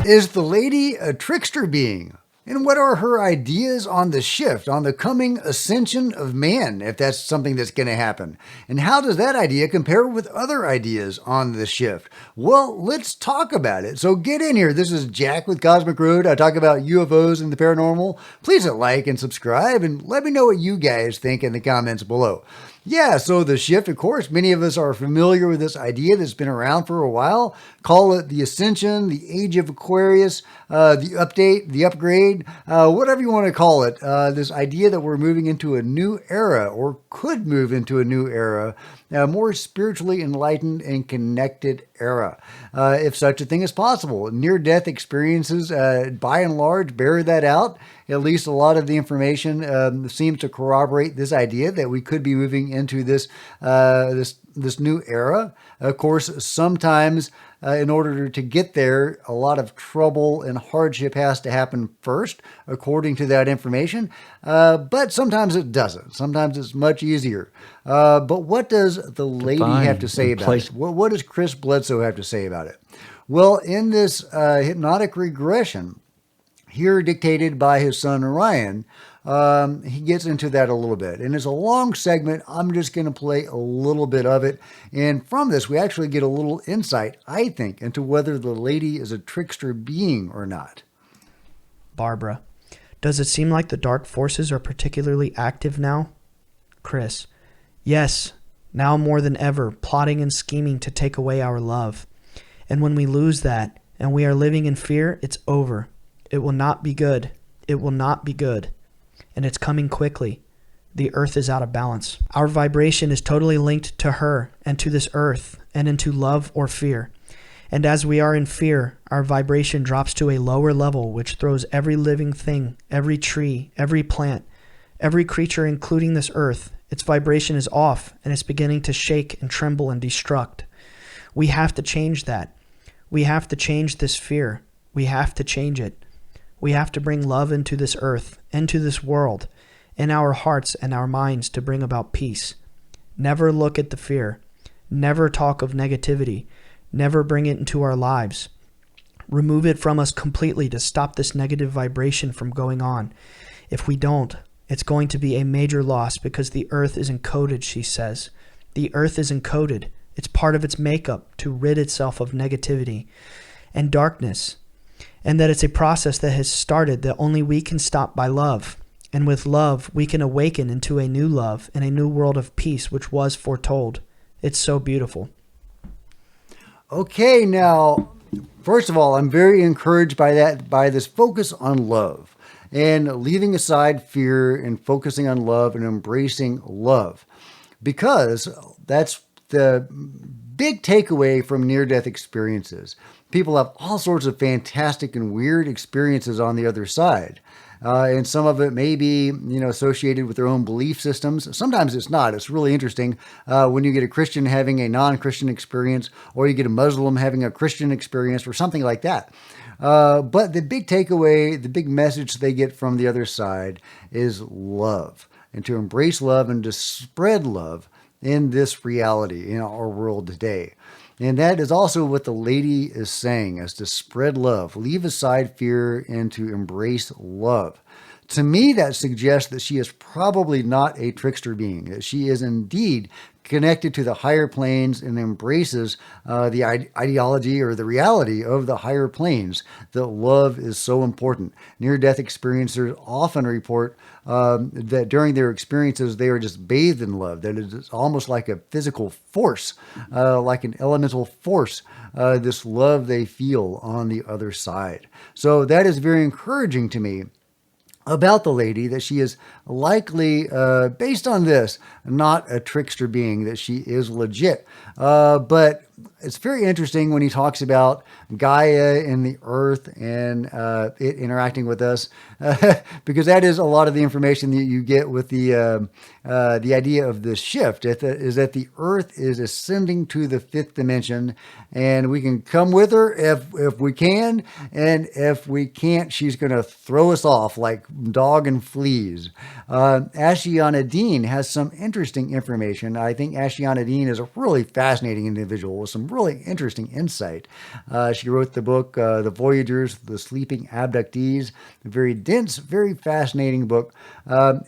Is the lady a trickster being? And what are her ideas on the shift, on the coming ascension of man, if that's something that's going to happen? And how does that idea compare with other ideas on the shift? Well, let's talk about it. So get in here. This is Jack with Cosmic Road. I talk about UFOs and the paranormal. Please hit like and subscribe and let me know what you guys think in the comments below. Yeah, so the shift, of course, many of us are familiar with this idea that's been around for a while. Call it the ascension, the age of Aquarius, the update, the upgrade, whatever you want to call it. This idea that we're moving into a new era or could move into a new era, a more spiritually enlightened and connected era, if such a thing is possible. Near-death experiences, by and large, bear that out. At least a lot of the information seems to corroborate this idea that we could be moving into this new era. Of course, sometimes in order to get there, a lot of trouble and hardship has to happen first, according to that information. But sometimes it doesn't. Sometimes it's much easier. But what does the lady have to say about it? What does Chris Bledsoe have to say about it? Well, in this hypnotic regression, here dictated by his son Orion, he gets into that a little bit. And it's a long segment. I'm just going to play a little bit of it. And from this, we actually get a little insight, I think, into whether the lady is a trickster being or not. Barbara, does it seem like the dark forces are particularly active now? Chris, yes, now more than ever, plotting and scheming to take away our love. And when we lose that, and we are living in fear, it's over. It will not be good. It will not be good. And it's coming quickly. The earth is out of balance. Our vibration is totally linked to her and to this earth and into love or fear. And as we are in fear, our vibration drops to a lower level, which throws every living thing, every tree, every plant, every creature, including this earth. Its vibration is off and it's beginning to shake and tremble and destruct. We have to change that. We have to change this fear. We have to change it. We have to bring love into this earth, into this world, in our hearts and our minds to bring about peace. Never look at the fear. Never talk of negativity. Never bring it into our lives. Remove it from us completely to stop this negative vibration from going on. If we don't, it's going to be a major loss because the earth is encoded, she says. The earth is encoded. It's part of its makeup to rid itself of negativity and darkness. And that it's a process that has started that only we can stop by love. And with love, we can awaken into a new love and a new world of peace, which was foretold. It's so beautiful. Okay, now, first of all, I'm very encouraged by this focus on love and leaving aside fear and focusing on love and embracing love, because that's the big takeaway from near-death experiences. People have all sorts of fantastic and weird experiences on the other side. And some of it may be, associated with their own belief systems. Sometimes it's not. It's really interesting when you get a Christian having a non-Christian experience, or you get a Muslim having a Christian experience, or something like that. But the big takeaway, the big message they get from the other side is love, and to embrace love and to spread love in this reality, in our world today. And that is also what the lady is saying, is to spread love, leave aside fear, and to embrace love. To me, that suggests that she is probably not a trickster being, that she is indeed connected to the higher planes and embraces the ideology or the reality of the higher planes, that love is so important. Near-death experiencers often report that during their experiences, they are just bathed in love, that it is almost like a physical force, like an elemental force, this love they feel on the other side. So that is very encouraging to me about the lady, that she is likely, based on this, not a trickster being, that she is legit. But it's very interesting when he talks about Gaia and the earth and it interacting with us, because that is a lot of the information that you get with the idea of this shift, is that the earth is ascending to the fifth dimension, and we can come with her if we can, and if we can't, she's going to throw us off like dog and fleas. Ashiana Dean has some interesting information. I think Ashiana Dean is a really fascinating individual. with some really interesting insight. She wrote the book, The Voyagers, The Sleeping Abductees, a very dense, very fascinating book.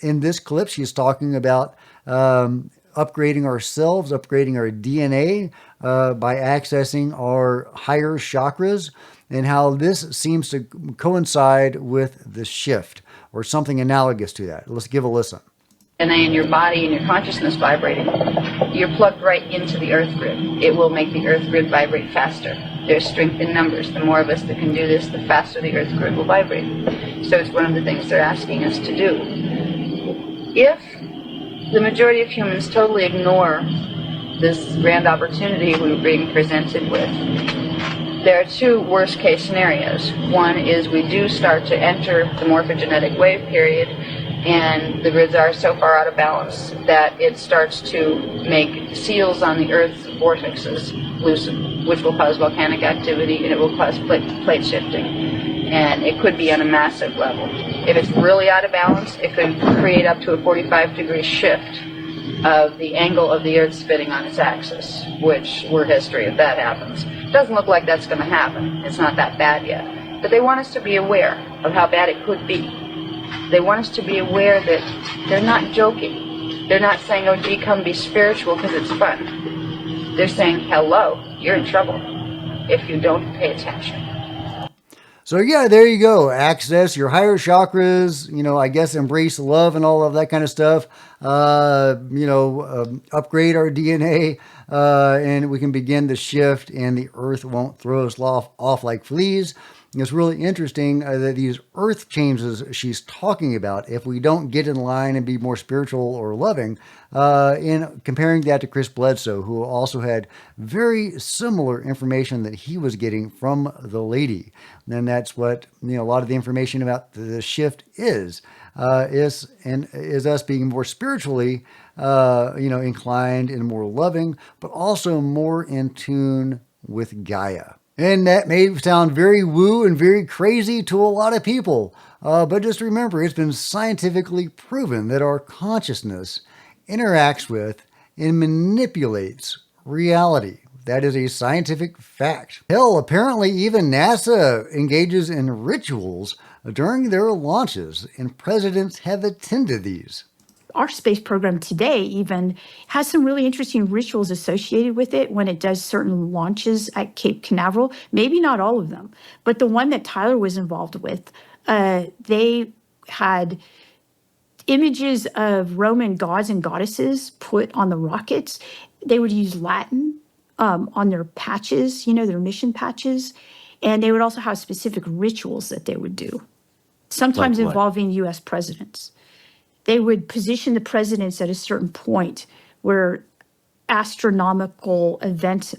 In this clip, she's talking about upgrading ourselves, upgrading our DNA by accessing our higher chakras, and how this seems to coincide with the shift or something analogous to that. Let's give a listen. And then your body and your consciousness vibrating, you're plugged right into the earth grid. It will make the earth grid vibrate faster. There's strength in numbers. The more of us that can do this, the faster the earth grid will vibrate. So it's one of the things they're asking us to do. If the majority of humans totally ignore this grand opportunity we're being presented with, there are two worst case scenarios. One is we do start to enter the morphogenetic wave period, and the grids are so far out of balance that it starts to make seals on the Earth's vortexes loosen, which will cause volcanic activity, and it will cause plate shifting. And it could be on a massive level. If it's really out of balance, it could create up to a 45-degree shift of the angle of the Earth spinning on its axis, which we're history if that happens. It doesn't look like that's going to happen. It's not that bad yet. But they want us to be aware of how bad it could be. They want us to be aware that they're not joking. They're not saying, oh, gee, come be spiritual because it's fun. They're saying, hello, you're in trouble if you don't pay attention. So yeah, there you go. Access your higher chakras, I guess embrace love and all of that kind of stuff. Upgrade our DNA, and we can begin the shift, and the earth won't throw us off like fleas. It's really interesting that these earth changes she's talking about, if we don't get in line and be more spiritual or loving, in comparing that to Chris Bledsoe, who also had very similar information that he was getting from the lady. And that's what, a lot of the information about the shift is us being more spiritually, inclined and more loving, but also more in tune with Gaia. And that may sound very woo and very crazy to a lot of people, but just remember, it's been scientifically proven that our consciousness interacts with and manipulates reality. That is a scientific fact. Hell, apparently even NASA engages in rituals during their launches, and presidents have attended these. Our space program today even has some really interesting rituals associated with it when it does certain launches at Cape Canaveral. Maybe not all of them, but the one that Tyler was involved with, they had images of Roman gods and goddesses put on the rockets. They would use Latin on their patches, their mission patches, and they would also have specific rituals that they would do, sometimes involving U.S. presidents. They would position the presidents at a certain point where astronomical events,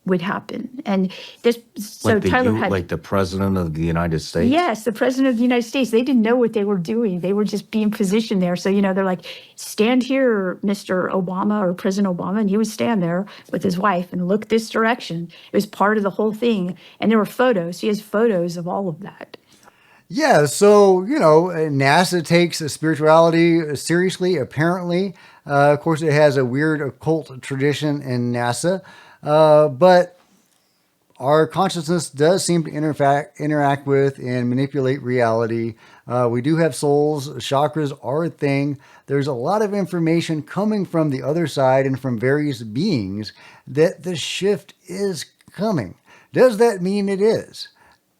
would happen. And this, so Tyler had, like the president of the United States. Yes, the president of the United States. They didn't know what they were doing. They were just being positioned there. So they're like, stand here, Mr. Obama or President Obama, and he would stand there with his wife and look this direction. It was part of the whole thing, and there were photos. He has photos of all of that. Yeah, so, NASA takes spirituality seriously, apparently. Of course, it has a weird occult tradition in NASA, but our consciousness does seem to interact with and manipulate reality. We do have souls. Chakras are a thing. There's a lot of information coming from the other side and from various beings that the shift is coming. Does that mean it is?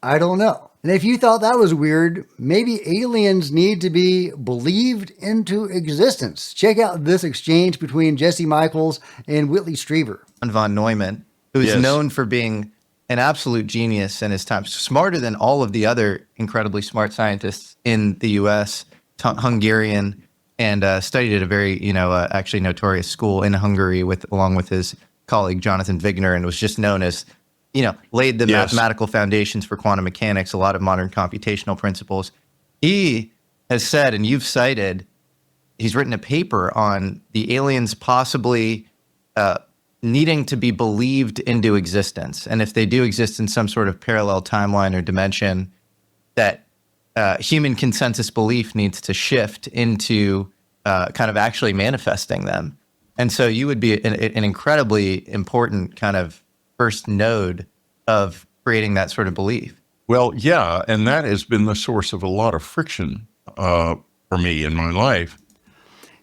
I don't know. And if you thought that was weird, maybe aliens need to be believed into existence. Check out this exchange between Jesse Michaels and Whitley Strieber. Von Neumann, who is Yes. known for being an absolute genius in his time, smarter than all of the other incredibly smart scientists in the U.S., Hungarian, and studied at a very, actually notorious school in Hungary along with his colleague Jonathan Wigner, and was just known as laid the Yes. mathematical foundations for quantum mechanics, a lot of modern computational principles. He has said, and you've cited, he's written a paper on the aliens possibly needing to be believed into existence. And if they do exist in some sort of parallel timeline or dimension, that human consensus belief needs to shift into kind of actually manifesting them. And so you would be an incredibly important kind of first node of creating that sort of belief. Well, yeah, and that has been the source of a lot of friction for me in my life.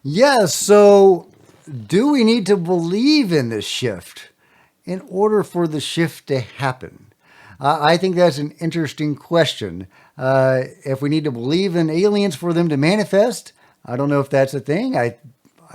Yes. So, do we need to believe in this shift in order for the shift to happen? I think that's an interesting question. If we need to believe in aliens for them to manifest, I don't know if that's a thing. I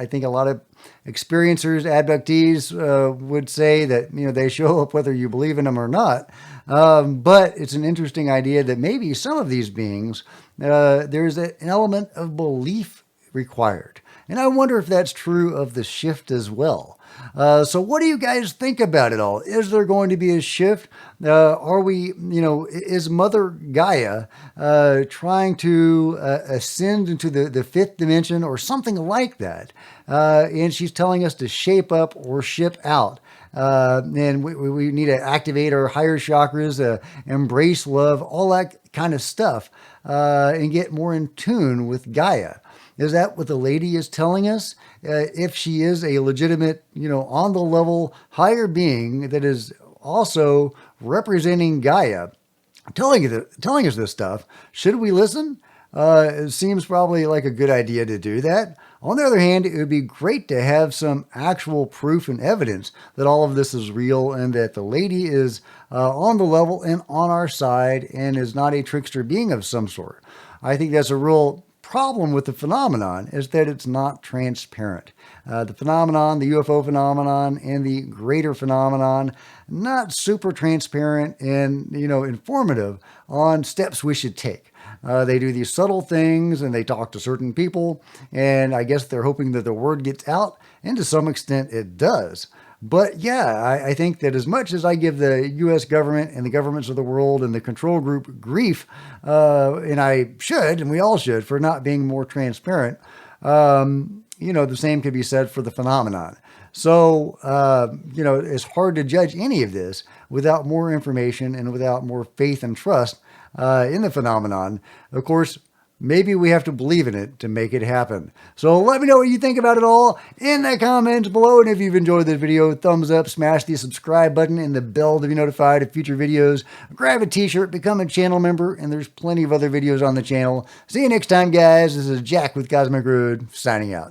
think a lot of experiencers, abductees would say that they show up whether you believe in them or not. But it's an interesting idea that maybe some of these beings, there's an element of belief required. And I wonder if that's true of the shift as well. So what do you guys think about it all? Is there going to be a shift? Are we, is Mother Gaia trying to ascend into the fifth dimension or something like that? And she's telling us to shape up or ship out. And we need to activate our higher chakras, embrace love, all that kind of stuff, and get more in tune with Gaia. Is that what the lady is telling us? If she is a legitimate, on the level higher being that is also representing Gaia, telling us this stuff, should we listen? It seems probably like a good idea to do that. On the other hand, it would be great to have some actual proof and evidence that all of this is real and that the lady is on the level and on our side and is not a trickster being of some sort. I think that's a real problem with the phenomenon, is that it's not transparent. The phenomenon, the UFO phenomenon, and the greater phenomenon, not super transparent and, informative on steps we should take. They do these subtle things and they talk to certain people, and I guess they're hoping that the word gets out, and to some extent it does. But yeah, I think that as much as I give the U.S. government and the governments of the world and the control group grief, and I should, and we all should, for not being more transparent, the same could be said for the phenomenon. So, it's hard to judge any of this without more information and without more faith and trust in the phenomenon. Of course, maybe we have to believe in it to make it happen. So let me know what you think about it all in the comments below. And if you've enjoyed this video, thumbs up, smash the subscribe button and the bell to be notified of future videos. Grab a t-shirt, become a channel member, and there's plenty of other videos on the channel. See you next time, guys. This is Jack with Cosmic Road, signing out.